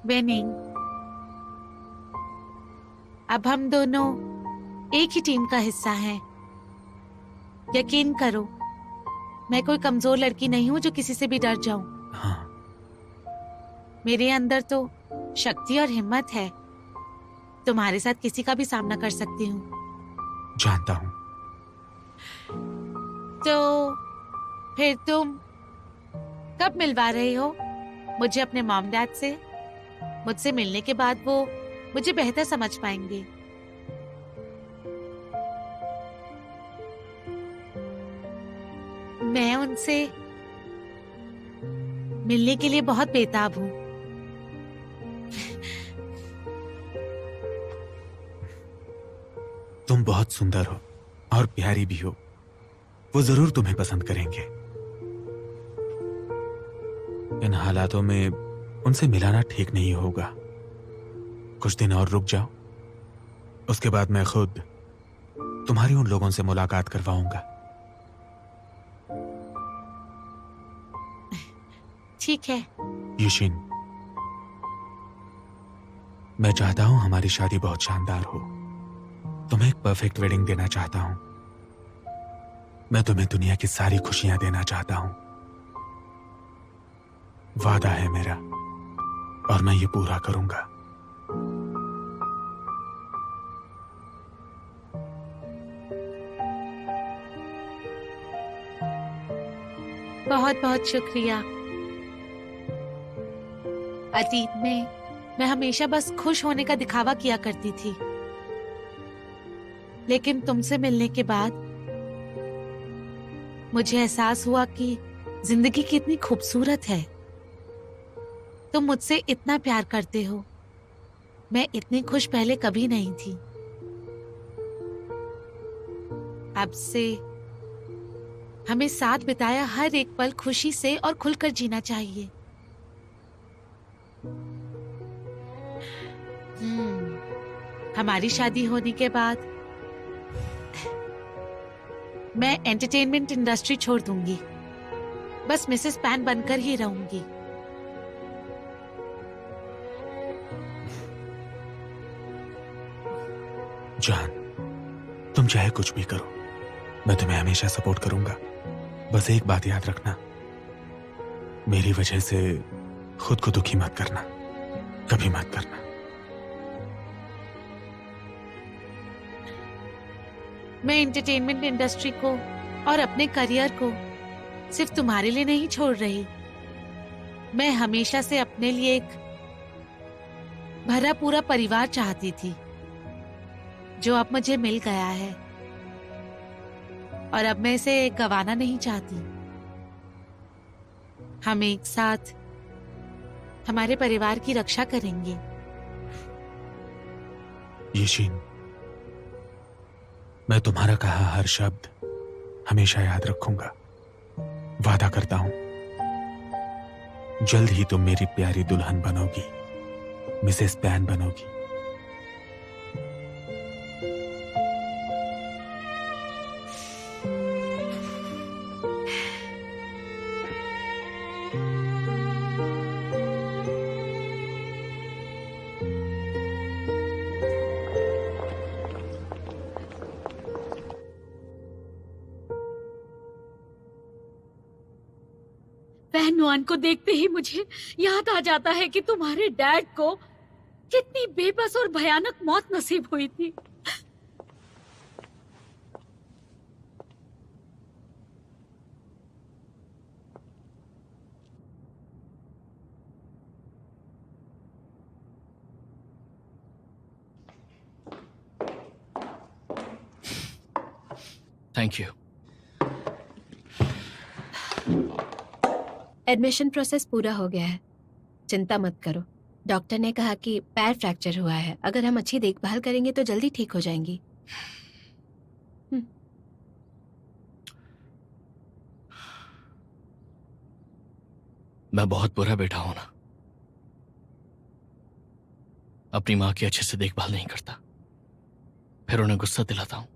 Benign, अब हम दोनों एक ही टीम का हिस्सा हैं। यकीन करो, मैं कोई कमजोर लड़की नहीं हूँ जो किसी से भी डर जाऊं। हाँ। मेरे अंदर तो शक्ति और हिम्मत है। तुम्हारे साथ किसी का भी सामना कर सकती हूँ। जानता हूँ। तो फिर तुम कब मिलवा रही हो मुझे अपने मॉम डैड से? मुझसे मिलने के बाद वो मुझे बेहतर समझ पाएंगे। मैं उनसे मिलने के लिए बहुत बेताब हूँ। तुम बहुत सुंदर हो और प्यारी भी हो। वो जरूर तुम्हें पसंद करेंगे। इन हालातों में उनसे मिलाना ठीक नहीं होगा। कुछ दिन और रुक जाओ, उसके बाद मैं खुद तुम्हारी उन लोगों से मुलाकात करवाऊंगा। ठीक है। यूशिन, मैं चाहता हूं हमारी शादी बहुत शानदार हो। तुम्हें एक परफेक्ट वेडिंग देना चाहता हूं। मैं तुम्हें दुनिया की सारी खुशियां देना चाहता हूं। वादा है मेरा और मैं ये पूरा करूंगा। बहुत बहुत शुक्रिया। अतीत में मैं हमेशा बस खुश होने का दिखावा किया करती थी, लेकिन तुमसे मिलने के बाद मुझे एहसास हुआ कि जिंदगी कितनी खूबसूरत है। तुम मुझसे इतना प्यार करते हो। मैं इतनी खुश पहले कभी नहीं थी। अब से हमें साथ बिताया हर एक पल खुशी से और खुलकर जीना चाहिए। हमारी शादी होने के बाद मैं एंटरटेनमेंट इंडस्ट्री छोड़ दूंगी। बस मिसेस पैन बनकर ही रहूंगी। जान, तुम चाहे कुछ भी करो, मैं तुम्हें हमेशा सपोर्ट करूंगा। बस एक बात याद रखना, मेरी वजह से खुद को दुखी मत करना, कभी मत करना। मैं एंटरटेनमेंट इंडस्ट्री को और अपने करियर को सिर्फ तुम्हारे लिए नहीं छोड़ रही। मैं हमेशा से अपने लिए एक भरा पूरा परिवार चाहती थी, जो अब मुझे मिल गया है, और अब मैं इसे गंवाना नहीं चाहती। हम एक साथ हमारे परिवार की रक्षा करेंगे। यशीन, मैं तुम्हारा कहा हर शब्द हमेशा याद रखूंगा। वादा करता हूं, जल्द ही तुम मेरी प्यारी दुल्हन बनोगी, मिसेस पैन बनोगी। पहलवान को देखते ही मुझे याद आ जाता है कि तुम्हारे डैड को कितनी बेबस और भयानक मौत नसीब हुई थी। Thank you. एडमिशन प्रोसेस पूरा हो गया है, चिंता मत करो। डॉक्टर ने कहा कि पैर फ्रैक्चर हुआ है। अगर हम अच्छी देखभाल करेंगे तो जल्दी ठीक हो जाएंगी। मैं बहुत बुरा बेटा हूं ना, अपनी मां की अच्छे से देखभाल नहीं करता, फिर उन्हें गुस्सा दिलाता हूं।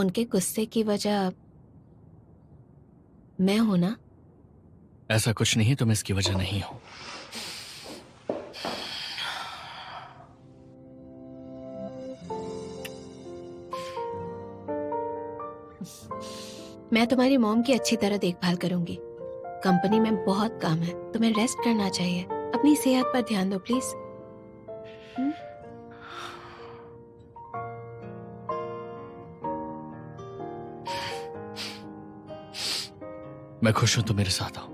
उनके गुस्से की वजह मैं हूं ना? ऐसा कुछ नहीं, तुम इसकी वजह नहीं हो। मैं तुम्हारी मॉम की अच्छी तरह देखभाल करूंगी। कंपनी में बहुत काम है, तुम्हें रेस्ट करना चाहिए। अपनी सेहत पर ध्यान दो प्लीज। मैं खुश हूं तुम मेरे साथ आओ।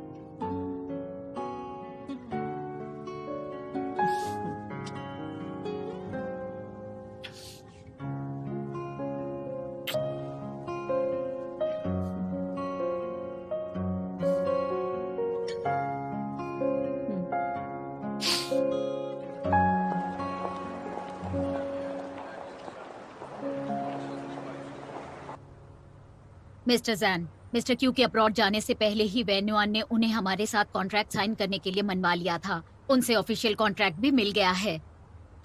मिस्टर जैन, मिस्टर क्यू के अब्रॉड जाने से पहले ही वेन्युआन ने उन्हें हमारे साथ कॉन्ट्रैक्ट साइन करने के लिए मनवा लिया था। उनसे ऑफिशियल कॉन्ट्रैक्ट भी मिल गया है।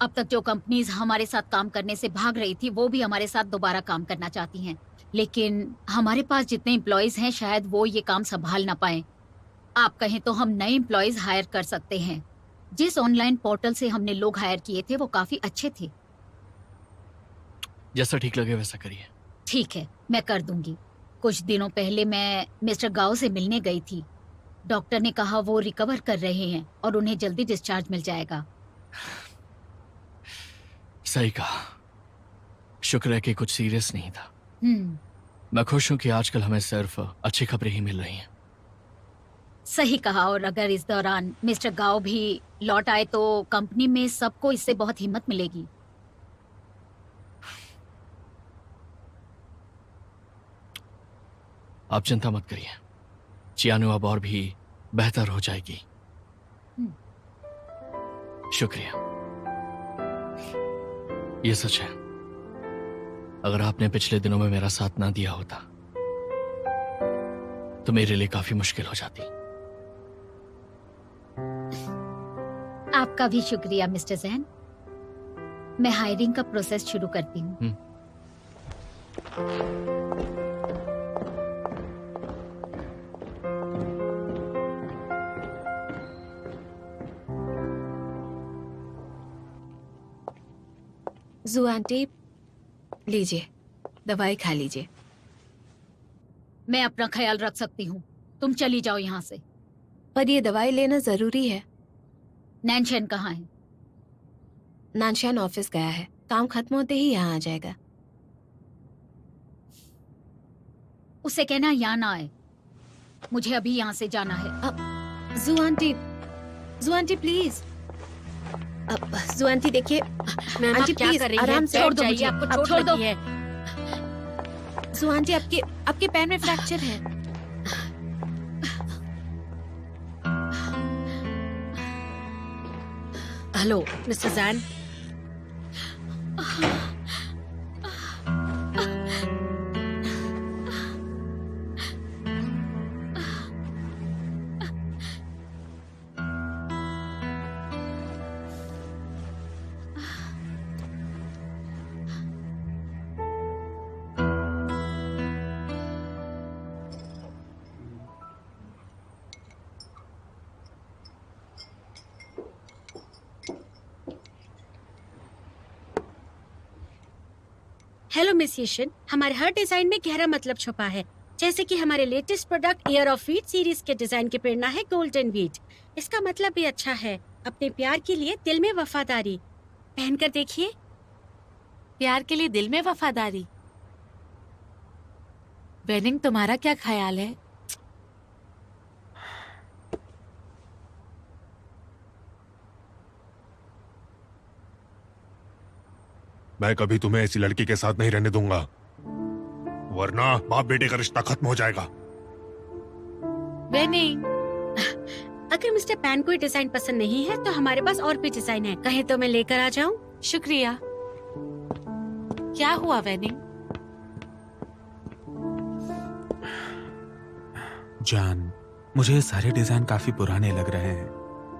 अब तक जो कंपनीज हमारे साथ काम करने से भाग रही थी वो भी हमारे साथ दोबारा काम करना चाहती हैं, लेकिन हमारे पास जितने एम्प्लॉयज हैं शायद वो ये काम संभाल ना पाए। आप कहें तो हम नए एम्प्लॉयज हायर कर सकते हैं। जिस ऑनलाइन पोर्टल से हमने लोग हायर किए थे वो काफी अच्छे थे। जैसा ठीक लगे वैसा करिए। ठीक है, मैं कर दूंगी। कुछ दिनों पहले मैं मिस्टर गाओ से मिलने गई थी। डॉक्टर ने कहा वो रिकवर कर रहे हैं और उन्हें जल्दी डिस्चार्ज मिल जाएगा। सही कहा, शुक्र है कि कुछ सीरियस नहीं था। मैं खुश हूं कि आजकल हमें सिर्फ अच्छी खबरें ही मिल रही हैं। सही कहा, और अगर इस दौरान मिस्टर गाओ भी लौट आए तो कंपनी में सबको इससे बहुत हिम्मत मिलेगी। आप चिंता मत करिए, चियानु अब और भी बेहतर हो जाएगी। शुक्रिया। ये सच है, अगर आपने पिछले दिनों में मेरा साथ ना दिया होता तो मेरे लिए काफी मुश्किल हो जाती। आपका भी शुक्रिया मिस्टर जैन। मैं हायरिंग का प्रोसेस शुरू करती हूँ। जू आंटी, लीजिए, दवाई खा लीजिए। मैं अपना ख्याल रख सकती हूँ, तुम चली जाओ यहाँ से। पर ये दवाई लेना जरूरी है। नैनशन कहाँ है? नानशान ऑफिस गया है, काम खत्म होते ही यहाँ आ जाएगा। उसे कहना यहाँ ना आए, मुझे अभी यहाँ से जाना है। जू आंटी प्लीज। जू आंटी देखिए, आंटी प्लीज आराम से, छोड़ दो मुझे, आपको छोड़ दो। जू आंटी आपके पैर में फ्रैक्चर है। Hello mister Jain. Hello miss येशन, हमारे हर डिजाइन में गहरा मतलब छुपा है। जैसे कि हमारे latest product year of wheat series के डिजाइन की प्रेरणा है गोल्डन वीट। इसका मतलब भी अच्छा है, अपने प्यार के लिए दिल में वफादारी। पहनकर देखिए। प्यार के लिए दिल में वफादारी। वेनिंग, तुम्हारा क्या ख्याल है? मैं कभी तुम्हें ऐसी लड़की के साथ नहीं रहने दूंगा, वरना बाप बेटे का रिश्ता खत्म हो जाएगा। वेनिंग, अगर मिस्टर पैन को डिजाइन पसंद नहीं है तो हमारे पास और भी डिजाइन है, कहे तो मैं लेकर आ जाऊं? शुक्रिया। क्या हुआ वेनिंग? जान, मुझे ये सारे डिजाइन काफी पुराने लग रहे हैं।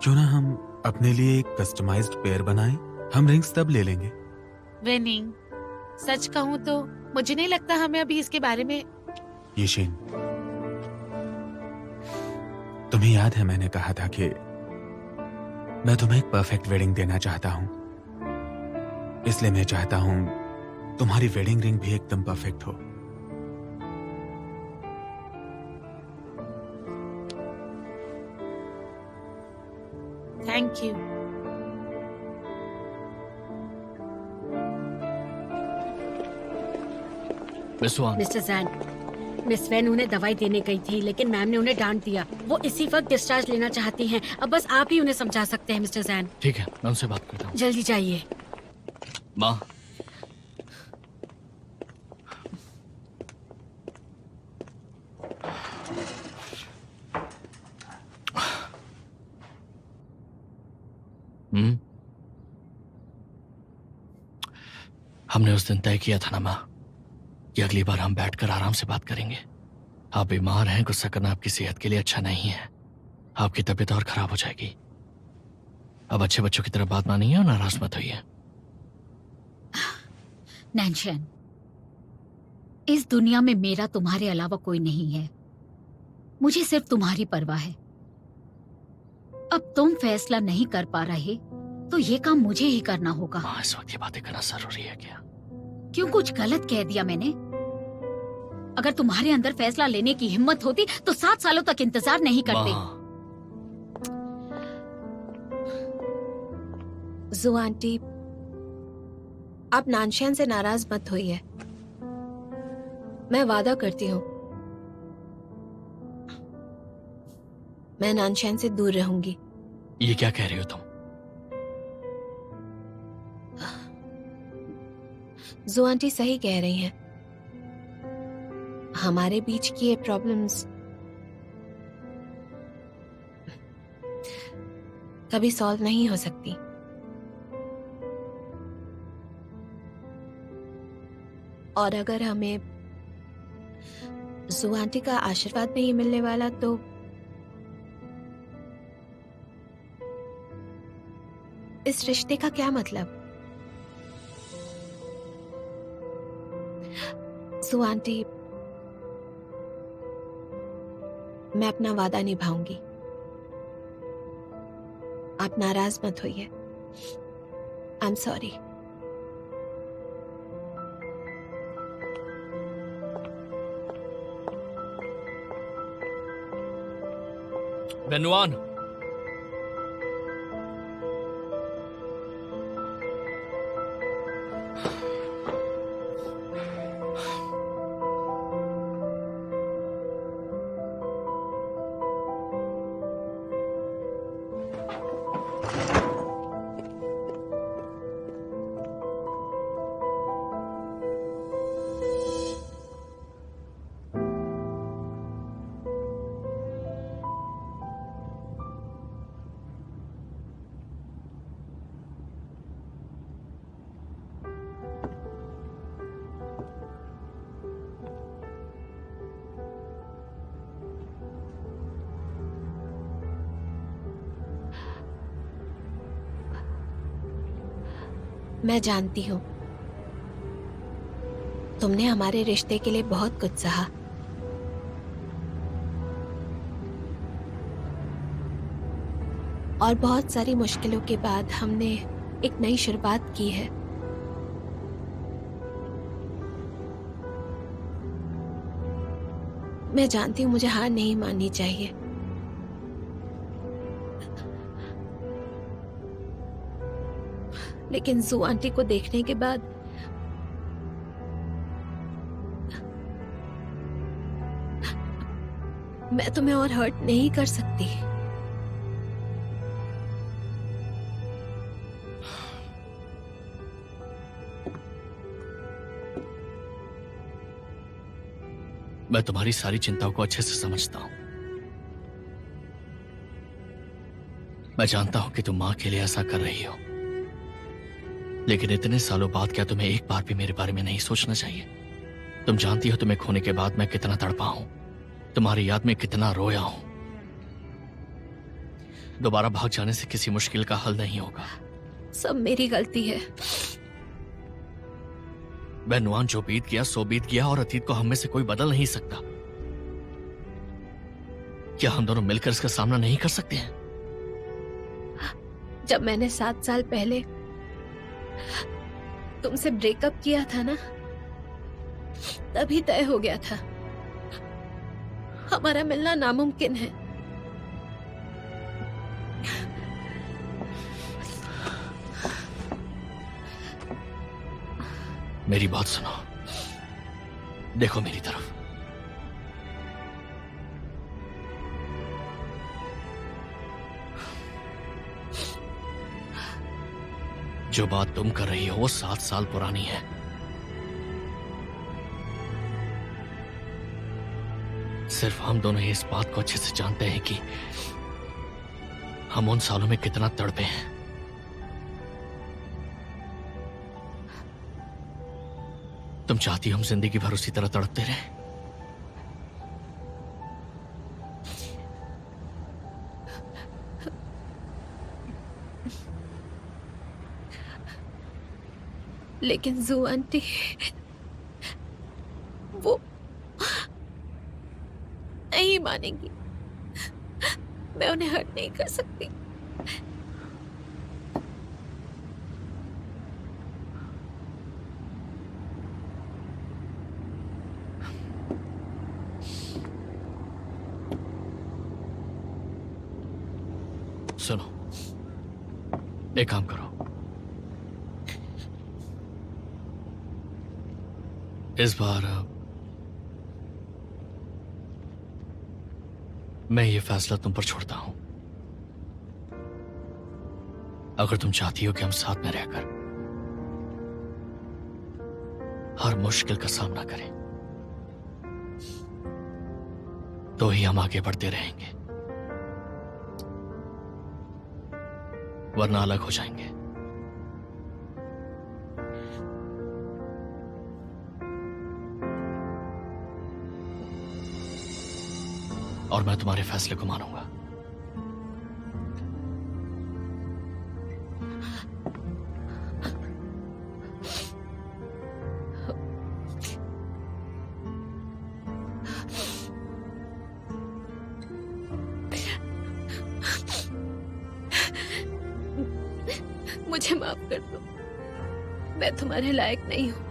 क्यों ना हम अपने लिए एक कस्टमाइज्ड पेयर बनाएं? हम रिंग्स तब ले लेंगे। वेनिंग, सच कहूँ तो मुझे नहीं लगता हमें अभी इसके बारे में। येशिन, तुम्हें याद है मैंने कहा था कि मैं तुम्हें एक परफेक्ट वेडिंग देना चाहता हूं, इसलिए मैं चाहता हूं तुम्हारी वेडिंग रिंग भी एकदम परफेक्ट हो। Thank you. Mister Jain, miss Van उन्हें दवाई देने गई थी, लेकिन मैम ने उन्हें डांट दिया। वो इसी वक्त डिस्चार्ज लेना चाहती हैं। अब बस आप ही उन्हें समझा सकते हैं मिस्टर जैन। ठीक है, मैं उनसे बात करता हूँ। जल्दी जाइए। माँ, हमने उस दिन तय किया था ना माँ कि अगली बार हम बैठकर आराम से बात करेंगे। आप बीमार हैं, गुस्सा करना आपकी सेहत के लिए अच्छा नहीं है। आपकी तबीयत और खराब हो जाएगी। अब अच्छे बच्चों की तरह बात मानिए और नाराज मत होइए। नैनशन, इस दुनिया में मेरा तुम्हारे अलावा कोई नहीं है। मुझे सिर्फ तुम्हारी परवाह है। अब तुम फैसला नहीं कर पा रहे तो ये काम मुझे ही करना होगा। माँ, इस वक्त ये बातें करना जरूरी है क्या? क्यों, कुछ गलत कह दिया मैंने? अगर तुम्हारे अंदर फैसला लेने की हिम्मत होती तो 7 सालों तक इंतजार नहीं करते। जू आंटी, आप नानशान से नाराज मत होइए। मैं वादा करती हूँ मैं नानशान से दूर रहूंगी। ये क्या कह रही हो तुम? जू आंटी सही कह रही हैं। हमारे बीच की ये प्रॉब्लम्स कभी सॉल्व नहीं हो सकती। और अगर हमें जू आंटी का आशीर्वाद नहीं मिलने वाला तो इस रिश्ते का क्या मतलब? जू आंटी, मैं अपना वादा निभाऊंगी। आप नाराज मत होइए। I am sorry. बेनुआन, मैं जानती हूँ तुमने हमारे रिश्ते के लिए बहुत कुछ सहा। और बहुत सारी मुश्किलों के बाद हमने एक नई शुरुआत की है। मैं जानती हूँ मुझे हार नहीं माननी चाहिए, लेकिन जू आंटी को देखने के बाद मैं तुम्हें और हर्ट नहीं कर सकती। मैं तुम्हारी सारी चिंताओं को अच्छे से समझता हूं। मैं जानता हूं कि तुम मां के लिए ऐसा कर रही हो, लेकिन इतने सालों बाद क्या तुम्हें एक बार भी मेरे बारे में नहीं सोचना चाहिए? तुम जानती हो तुम्हें खोने के बाद मैं कितना तड़पा हूं, तुम्हारी याद में कितना रोया हूं। दोबारा भाग जाने से किसी मुश्किल का हल नहीं होगा। सब मेरी गलती है। वह नुआन जो बीत गया सो बीत गया और अतीत को हम में से कोई बदल नहीं सकता। क्या हम दोनों मिलकर इसका सामना नहीं कर सकते हैं? जब मैंने 7 साल पहले तुमसे ब्रेकअप किया था ना, तभी तय हो गया था हमारा मिलना नामुमकिन है। मेरी बात सुनो, देखो मेरी तरफ। जो बात तुम कर रही हो वो 7 साल पुरानी है। सिर्फ हम दोनों ही इस बात को अच्छे से जानते हैं कि हम उन सालों में कितना तड़पे हैं। तुम चाहती हो हम जिंदगी भर उसी तरह तड़पते रहें? लेकिन जू आंटी वो नहीं मानेंगी। मैं उन्हें हर्ट नहीं कर सकती। सुनो, एक काम करो, इस बार मैं ये फैसला तुम पर छोड़ता हूं। अगर तुम चाहती हो कि हम साथ में रहकर हर मुश्किल का सामना करें, तो ही हम आगे बढ़ते रहेंगे, वरना अलग हो जाएंगे। और मैं तुम्हारे फैसले को मानूंगा। मुझे माफ कर दो, मैं तुम्हारे लायक नहीं हूं।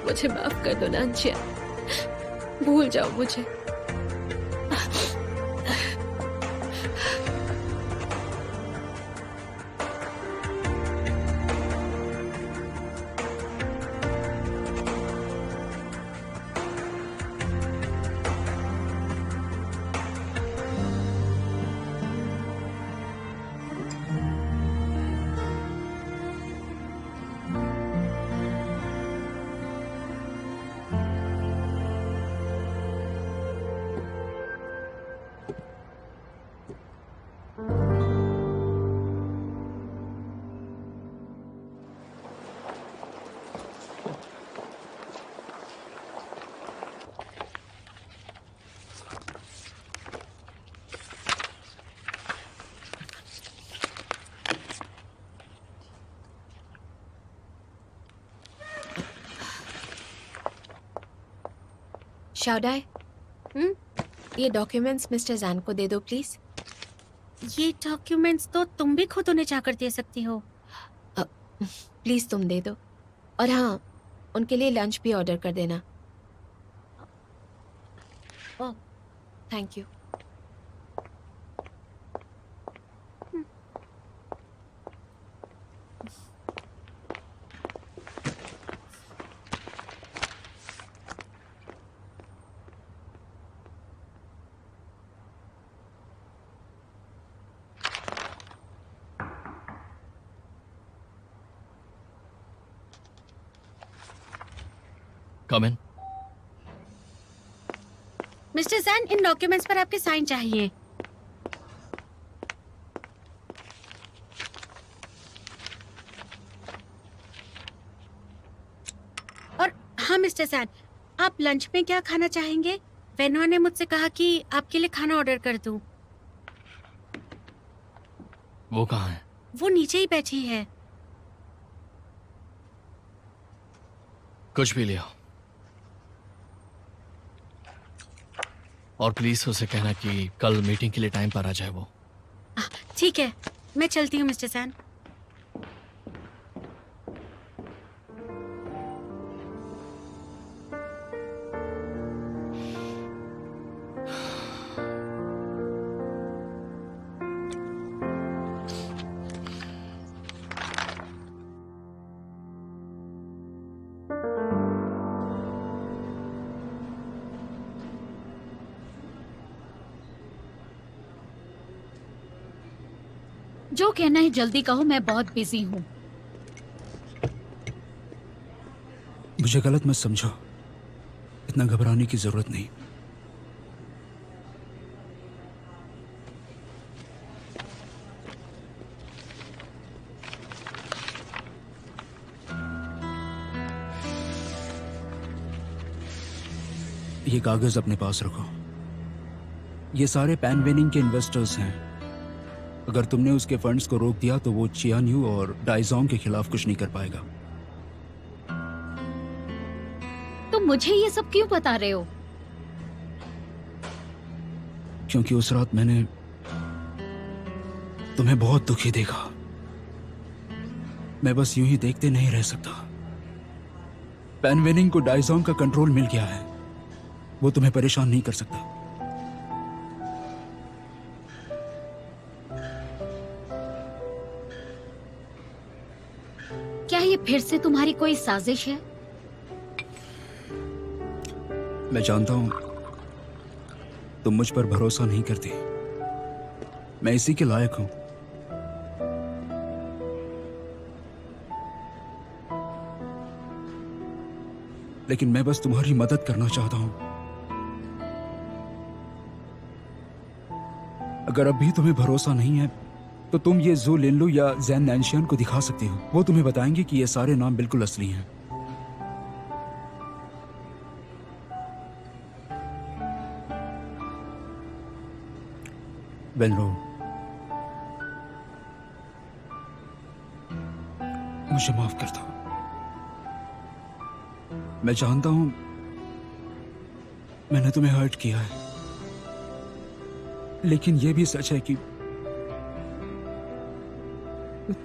मुझे माफ कर दो नांचिया, भूल जाओ मुझे। शाउडाई, ये डॉक्यूमेंट्स मिस्टर जैन को दे दो प्लीज। ये डॉक्यूमेंट्स तो तुम भी खुद उन्हें जाकर दे सकती हो। प्लीज तुम दे दो। और हाँ, उनके लिए लंच भी ऑर्डर कर देना। Oh, thank you. Come in. Mister Jain, इन डॉक्यूमेंट्स पर आपके साइन चाहिए। और हाँ मिस्टर जैन, आप लंच में क्या खाना चाहेंगे? वेनुआ ने मुझसे कहा कि आपके लिए खाना ऑर्डर कर दूं। वो कहाँ है? वो नीचे ही बैठी है। कुछ भी ले आओ। और प्लीज उसे कहना कि कल मीटिंग के लिए टाइम पर आ जाए वो। ठीक है, मैं चलती हूँ मिस्टर जैन। जो कहना है जल्दी कहो, मैं बहुत बिजी हूँ। मुझे गलत मत समझो, इतना घबराने की जरूरत नहीं। ये कागज अपने पास रखो। ये सारे पैन वेनिंग के इन्वेस्टर्स हैं। अगर तुमने उसके फंड्स को रोक दिया तो वो चियान्यू और डाइजोंग के खिलाफ कुछ नहीं कर पाएगा। तो मुझे ये सब क्यों बता रहे हो? क्योंकि उस रात मैंने तुम्हें बहुत दुखी देखा। मैं बस यूं ही देखते नहीं रह सकता। पैन वेनिंग को डाइजोंग का कंट्रोल मिल गया है, वो तुम्हें परेशान नहीं कर सकता। क्या ये फिर से तुम्हारी कोई साजिश है? मैं जानता हूं तुम मुझ पर भरोसा नहीं करती। मैं इसी के लायक हूं। लेकिन मैं बस तुम्हारी मदद करना चाहता हूं। अगर अभी तुम्हें भरोसा नहीं है तो तुम ये जू लिनलू या जैन नैन्शियन को दिखा सकती हो। वो तुम्हें बताएंगे कि ये सारे नाम बिल्कुल असली हैं। वेनरो, मुझे माफ कर दो। मैं जानता हूं मैंने तुम्हें हर्ट किया है, लेकिन यह भी सच है कि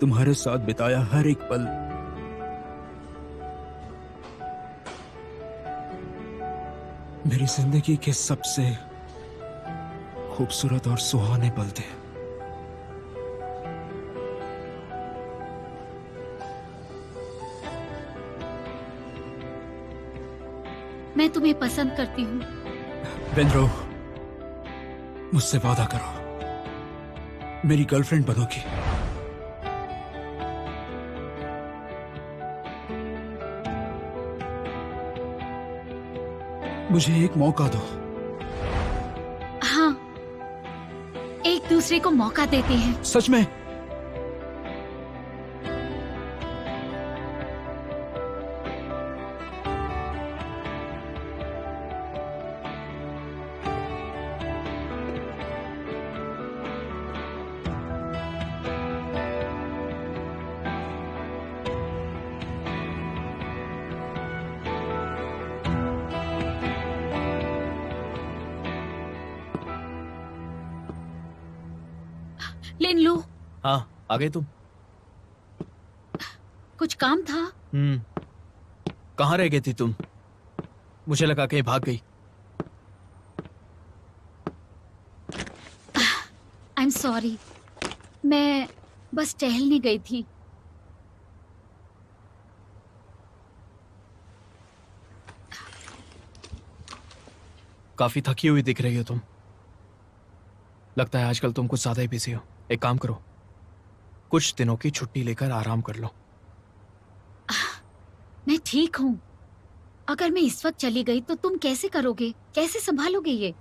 तुम्हारे साथ बिताया हर एक पल मेरी जिंदगी के सबसे खूबसूरत और सुहाने पल थे। मैं तुम्हें पसंद करती हूँ। वेनरो, मुझसे वादा करो, मेरी गर्लफ्रेंड बनोगी। मुझे एक मौका दो। हाँ, एक दूसरे को मौका देते हैं। सच में? लिनलू, हाँ, आ गए तुम? कुछ काम था? कहाँ रह गई थी तुम? मुझे लगा कहीं भाग गई। आई एम सॉरी, मैं बस टहलने गई थी। काफी थकी हुई दिख रही हो तुम। लगता है आजकल तुम कुछ ज्यादा ही बिजी हो। एक काम करो, कुछ दिनों की छुट्टी लेकर आराम कर लो। मैं ठीक हूँ। अगर मैं इस वक्त चली गई तो तुम कैसे करोगे, कैसे संभालोगे ये?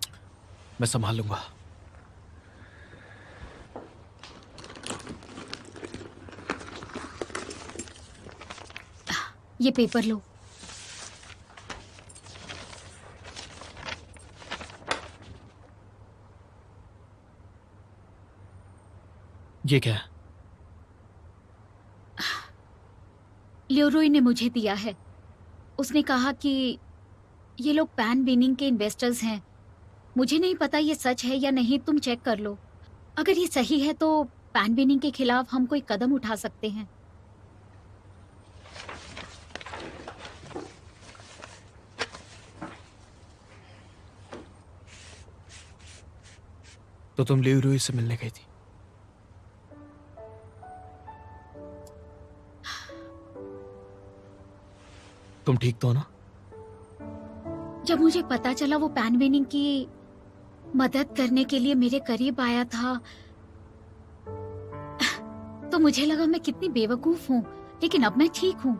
मैं संभाल लूंगा। ये पेपर लो। ये क्या है? ल्योरोई ने मुझे दिया है। उसने कहा कि ये लोग पैन विनिंग के इन्वेस्टर्स हैं। मुझे नहीं पता ये सच है या नहीं, तुम चेक कर लो। अगर ये सही है तो पैन विनिंग के खिलाफ हम कोई कदम उठा सकते हैं। तो तुम ल्योरोई से मिलने गई थी? तुम ठीक तो हो ना? जब मुझे पता चला वो पैन विनिंग की मदद करने के लिए मेरे करीब आया था तो मुझे लगा मैं कितनी बेवकूफ हूँ, लेकिन अब मैं ठीक हूँ।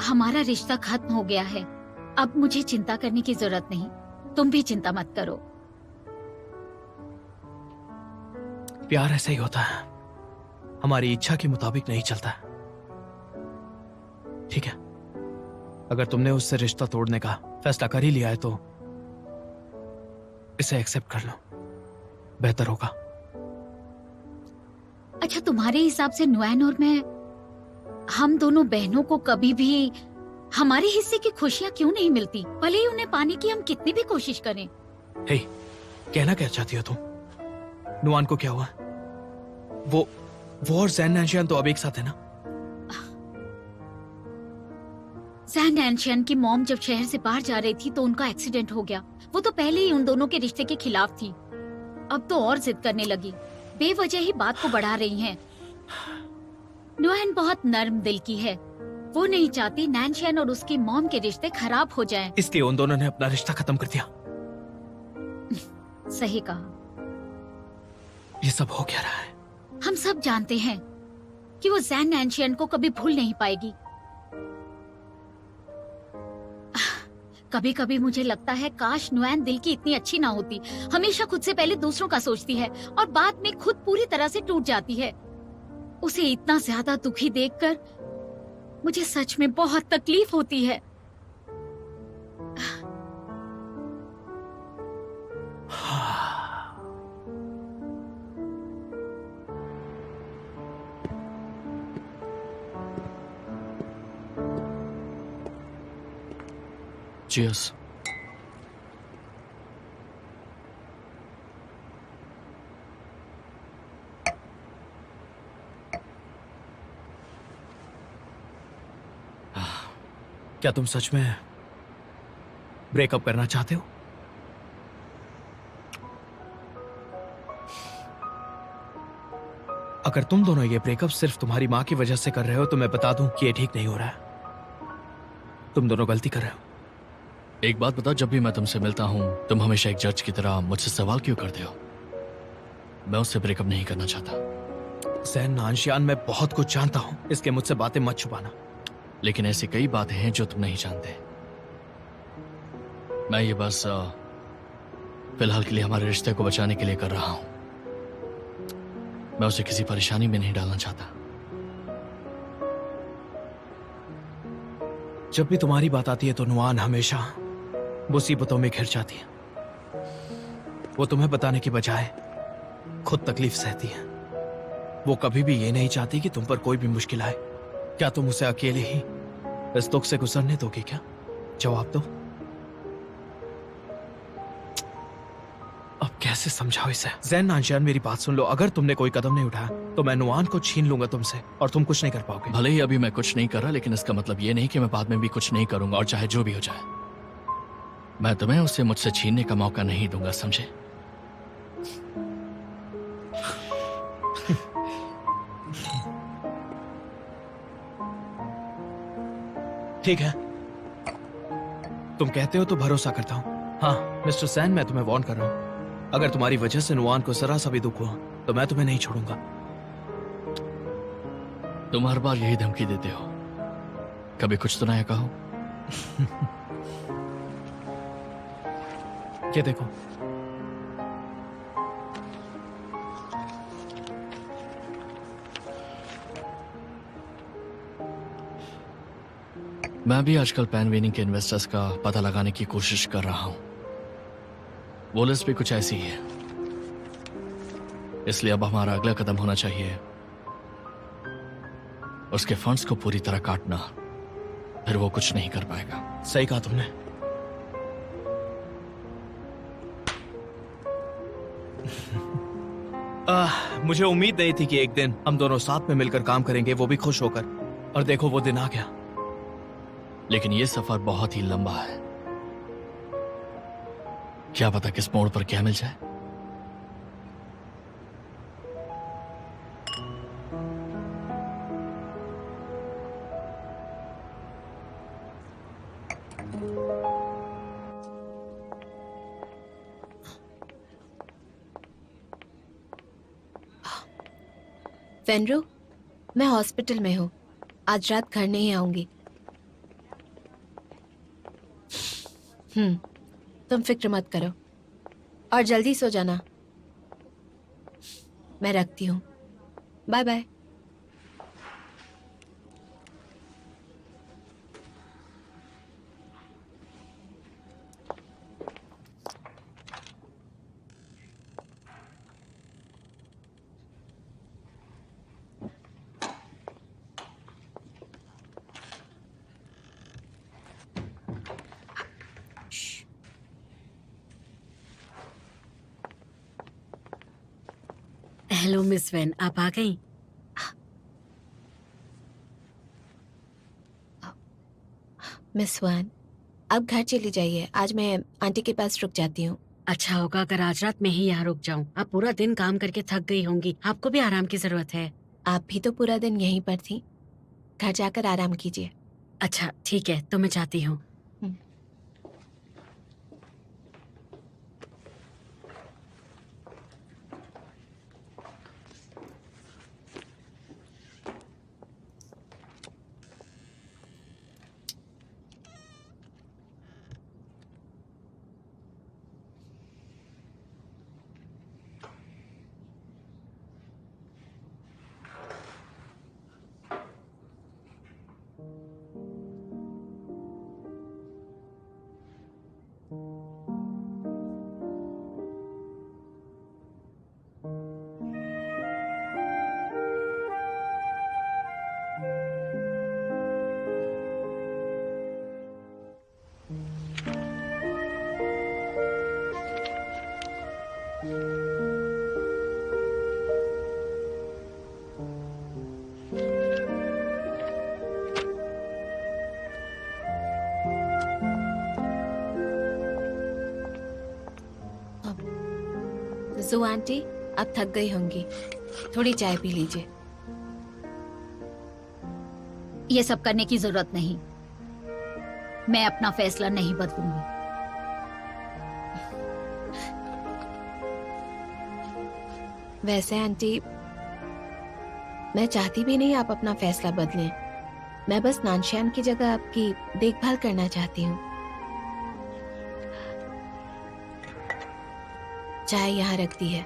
हमारा रिश्ता खत्म हो गया है। अब मुझे चिंता करने की जरूरत नहीं। तुम भी चिंता मत करो। प्यार ऐसा ही होता है, हमारी इच्छा के मुताबिक नहीं चलता है। ठीक है, अगर तुमने उससे रिश्ता तोड़ने का फैसला कर ही लिया है तो इसे एक्सेप्ट कर लो, बेहतर होगा। अच्छा, तुम्हारे हिसाब से नुएन और मैं, हम दोनों बहनों को कभी भी हमारे हिस्से की खुशियां क्यों नहीं मिलती, भले ही उन्हें पाने की हम कितनी भी कोशिश करें? हे, कहना क्या चाहती हो तुम? नुआन को क्या हुआ? वो और जैन नानशियान तो अब एक साथ है ना? जैन नानशियान की मॉम जब शहर से बाहर जा रही थी तो उनका एक्सीडेंट हो गया। वो तो पहले ही उन दोनों के रिश्ते के खिलाफ थी, अब तो और जिद करने लगी। बेवजह ही बात को बढ़ा रही हैं। नुएन बहुत नर्म दिल की है। वो नहीं चाहती नानशियान और उसकी मॉम के रिश्ते खराब हो जाएं। इसलिए उन दोनों ने अपना रिश्ता खत्म कर दिया। सही कहा। ये सब हो क्या रहा है? हम सब जानते हैं कि वो जैन नानशियान को कभी भूल नहीं पाएगी। कभी कभी मुझे लगता है काश नुएन दिल की इतनी अच्छी ना होती। हमेशा खुद से पहले दूसरों का सोचती है और बाद में खुद पूरी तरह से टूट जाती है। उसे इतना ज्यादा दुखी देखकर मुझे सच में बहुत तकलीफ होती है। Cheers. क्या तुम सच में ब्रेकअप करना चाहते हो? अगर तुम दोनों ये ब्रेकअप सिर्फ तुम्हारी माँ की वजह से कर रहे हो तो मैं बता दूं कि ये ठीक नहीं हो रहा है। तुम दोनों गलती कर रहे हो। एक बात बताओ, जब भी मैं तुमसे मिलता हूं तुम हमेशा एक जज की तरह मुझसे सवाल क्यों करते हो? मैं उससे ब्रेकअप नहीं करना चाहता। जैन नानशियान, मैं बहुत कुछ जानता हूं, इसके मुझसे बातें मत छुपाना। लेकिन ऐसी कई बातें हैं जो तुम नहीं जानते। मैं ये बस फिलहाल के लिए हमारे रिश्ते को बचाने के लिए कर रहा हूं। मैं उसे किसी परेशानी में नहीं डालना चाहता। जब भी तुम्हारी बात आती है तो नुआन हमेशा मुसीबतों में घिर जाती है। वो तुम्हें बताने की बजाय खुद तकलीफ सहती है। वो कभी भी ये नहीं चाहती कि तुम पर कोई भी मुश्किल आए। क्या तुम उसे अकेले ही इस दुख से गुजरने दोगे क्या? जवाब दो। अब कैसे समझाओ इसे? जैन नानशियान, मेरी बात सुन लो। अगर तुमने कोई कदम नहीं उठाया तो मैं नुआन को छीन लूंगा तुमसे और तुम कुछ नहीं कर पाओगे। भले ही अभी मैं कुछ नहीं कर रहा, लेकिन इसका मतलब ये नहीं कि मैं बाद में भी कुछ नहीं करूंगा, और चाहे जो भी हो जाए मैं तुम्हें उसे मुझसे छीनने का मौका नहीं दूंगा, समझे? ठीक है, तुम कहते हो तो भरोसा करता हूं। हाँ मिस्टर सैन, मैं तुम्हें वार्न कर रहा हूं। अगर तुम्हारी वजह से नुआन को जरा सा भी दुख हुआ तो मैं तुम्हें नहीं छोड़ूंगा। तुम हर बार यही धमकी देते हो। कभी कुछ तो नया कहो। ये देखो। मैं भी आजकल पैन वेनिंग के इन्वेस्टर्स का पता लगाने की कोशिश कर रहा हूं। वो लिस्ट भी कुछ ऐसी ही है, इसलिए अब हमारा अगला कदम होना चाहिए उसके फंड्स को पूरी तरह काटना, फिर वो कुछ नहीं कर पाएगा। सही कहा तुमने। मुझे उम्मीद नहीं थी कि एक दिन हम दोनों साथ में मिलकर काम करेंगे, वो भी खुश होकर। और देखो वो दिन आ गया। लेकिन ये सफर बहुत ही लंबा है, क्या पता किस मोड़ पर क्या मिल जाए। फेनरू, मैं हॉस्पिटल में हूँ, आज रात घर नहीं आऊंगी। तुम फिक्र मत करो और जल्दी सो जाना। मैं रखती हूँ, bye bye. Hello miss Van, आप आ गई? मिस वान, आप घर चली जाइए, आज मैं आंटी के पास रुक जाती हूँ। अच्छा होगा अगर आज रात में ही यहाँ रुक जाऊं। आप पूरा दिन काम करके थक गई होंगी, आपको भी आराम की जरूरत है। आप भी तो पूरा दिन यहीं पर थी, घर जाकर आराम कीजिए। अच्छा ठीक है, तो मैं जाती हूँ। जू आंटी, अब थक गई होंगी, थोड़ी चाय पी लीजिए। ये सब करने की जरूरत नहीं, मैं अपना फैसला नहीं बदलूंगी। वैसे आंटी, मैं चाहती भी नहीं आप अपना फैसला बदलें। मैं बस नानश्यान की जगह आपकी देखभाल करना चाहती हूँ। चाय यहाँ रख दी है।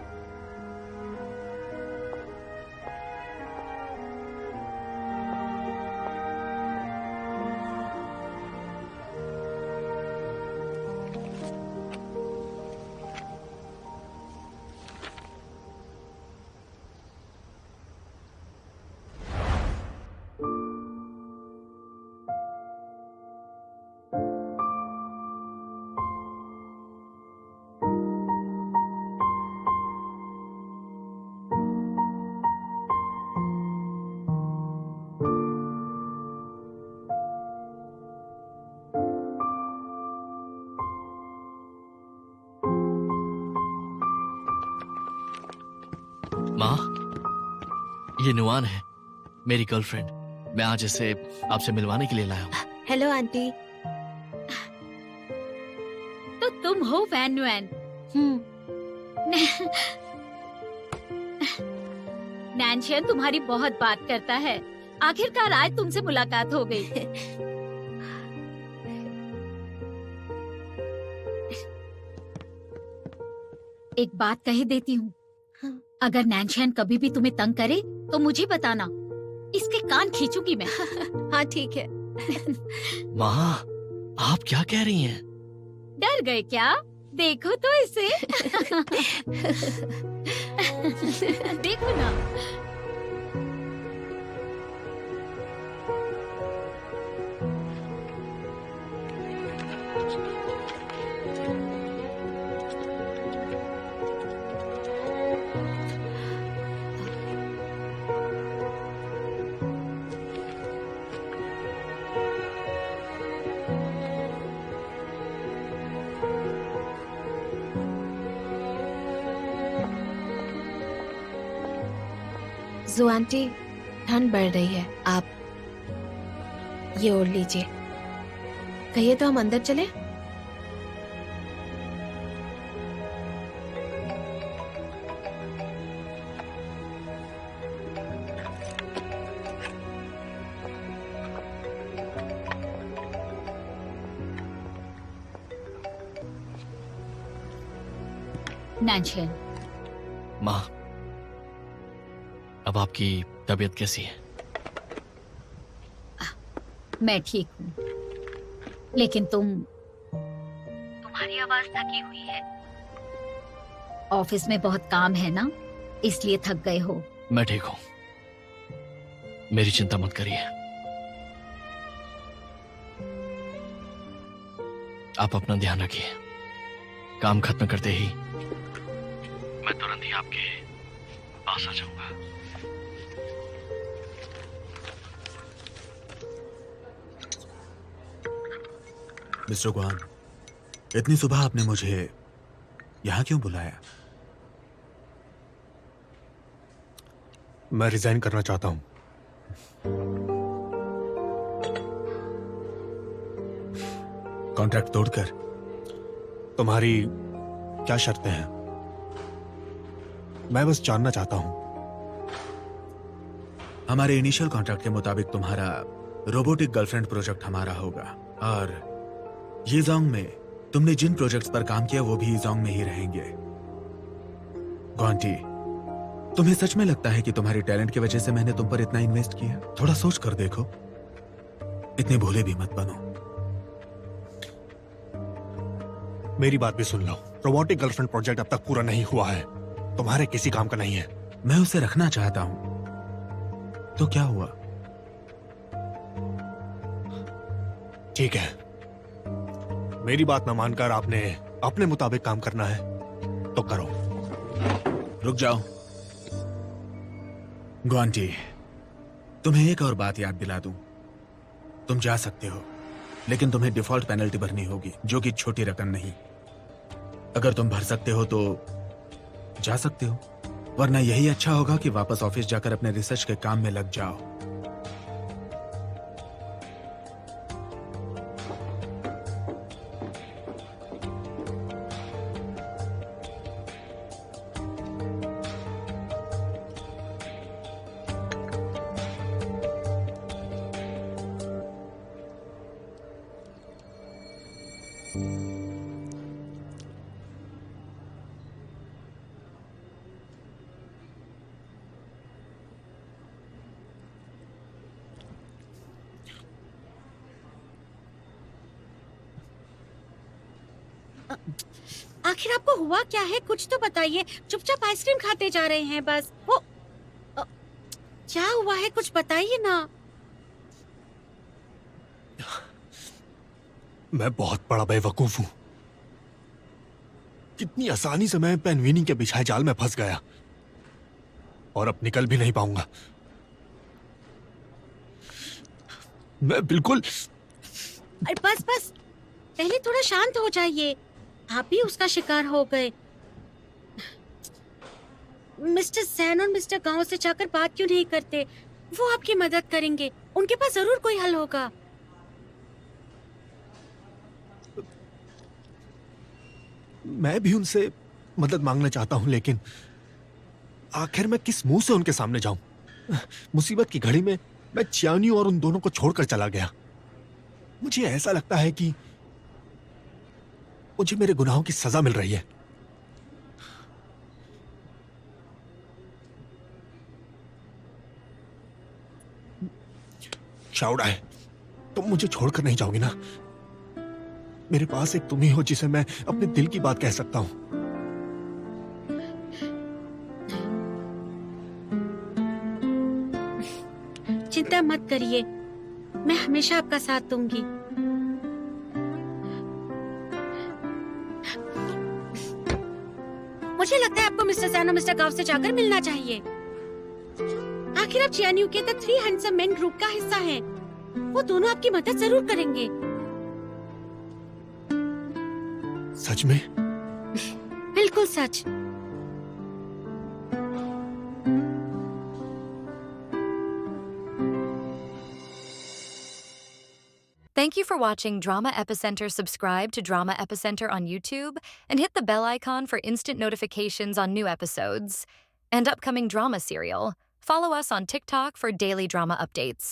माँ, ये नुआन है, मेरी गर्लफ्रेंड। मैं आज इसे आपसे मिलवाने के लिए लाया हूँ। Hello aunty. तो तुम हो वैन नुआन? नैनशियन तुम्हारी बहुत बात करता है। आखिरकार आज तुमसे मुलाकात हो गई। एक बात कह देती हूँ, हाँ। अगर नैनशैन कभी भी तुम्हें तंग करे तो मुझे बताना, इसके कान खींचूंगी मैं। हाँ ठीक है। माँ, आप क्या कह रही हैं? डर गए क्या? देखो तो इसे। देखो ना। जू आंटी, ठंड बढ़ रही है, आप ये ओढ़ लीजिए। कहिए तो हम अंदर चले? नैनशैन, माँ, अब आपकी तबीयत कैसी है? मैं ठीक हूँ, लेकिन तुम्हारी आवाज थकी हुई है। ऑफिस में बहुत काम है ना, इसलिए थक गए हो। मैं ठीक हूँ, मेरी चिंता मत करिए। आप अपना ध्यान रखिए। काम खत्म करते ही मैं तुरंत ही आपके पास आ जाऊंगा। मिस्टर गुआन, इतनी सुबह आपने मुझे यहां क्यों बुलाया? मैं रिजाइन करना चाहता हूं। कॉन्ट्रैक्ट तोड़कर? तुम्हारी क्या शर्तें हैं? मैं बस जानना चाहता हूं। हमारे इनिशियल कॉन्ट्रैक्ट के मुताबिक तुम्हारा रोबोटिक गर्लफ्रेंड प्रोजेक्ट हमारा होगा, और यीजोंग में तुमने जिन प्रोजेक्ट्स पर काम किया वो भी यीजोंग में ही रहेंगे। ग्वांटी, तुम्हें सच में लगता है कि तुम्हारी टैलेंट की वजह से मैंने तुम पर इतना इन्वेस्ट किया? थोड़ा सोच कर देखो, इतने भोले भी मत बनो। मेरी बात भी सुन लो। रोबोटिक गर्लफ्रेंड प्रोजेक्ट अब तक पूरा नहीं हुआ है, तुम्हारे किसी काम का नहीं है। मैं उसे रखना चाहता हूं, तो क्या हुआ? ठीक है, मेरी बात न मानकर आपने अपने मुताबिक काम करना है तो करो। रुक जाओ ग्वांटी, तुम्हें एक और बात याद दिला दूं। तुम जा सकते हो, लेकिन तुम्हें डिफॉल्ट पेनल्टी भरनी होगी, जो कि छोटी रकम नहीं। अगर तुम भर सकते हो तो जा सकते हो, वरना यही अच्छा होगा कि वापस ऑफिस जाकर अपने रिसर्च के काम में लग जाओ। आखिर आपको हुआ क्या है, कुछ तो बताइए। चुपचाप आइसक्रीम खाते जा रहे हैं बस। वो क्या हुआ है, कुछ बताइए ना। मैं बहुत बड़ा बेवकूफ हूं। कितनी आसानी से मैं पेनविनी के बिछाए जाल में फंस गया, और अब निकल भी नहीं पाऊंगा। मैं बिल्कुल। अरे बस बस, पहले थोड़ा शांत हो जाइए। आप भी उसका शिकार हो गए। मिस्टर सैन और मिस्टर गांव से जाकर बात क्यों नहीं करते? वो आपकी मदद करेंगे, उनके पास जरूर कोई हल होगा। मैं भी उनसे मदद मांगना चाहता हूं, लेकिन आखिर मैं किस मुंह से उनके सामने जाऊं? मुसीबत की घड़ी में मैं चियान्यू और उन दोनों को छोड़कर चला गया। मुझे ऐसा लगता है कि मुझे मेरे गुनाहों की सजा मिल रही है। रक्षा उड़ाए, तुम मुझे छोड़कर नहीं जाओगी ना? मेरे पास एक तुम ही हो जिसे मैं अपने दिल की बात कह सकता हूं। चिंता मत करिए, मैं हमेशा आपका साथ दूंगी। मुझे लगता है आपको मिस्टर सैन और मिस्टर गाव से जाकर मिलना चाहिए। आखिर आप चियान्यू के द 3 हैंडसम मेन ग्रुप का हिस्सा हैं। वो दोनों आपकी मदद जरूर करेंगे। सच में? बिल्कुल सच। Thank you for watching Drama Epicenter. Subscribe to Drama Epicenter on YouTube and hit the bell icon for instant notifications on new episodes and upcoming drama serial. Follow us on TikTok for daily drama updates.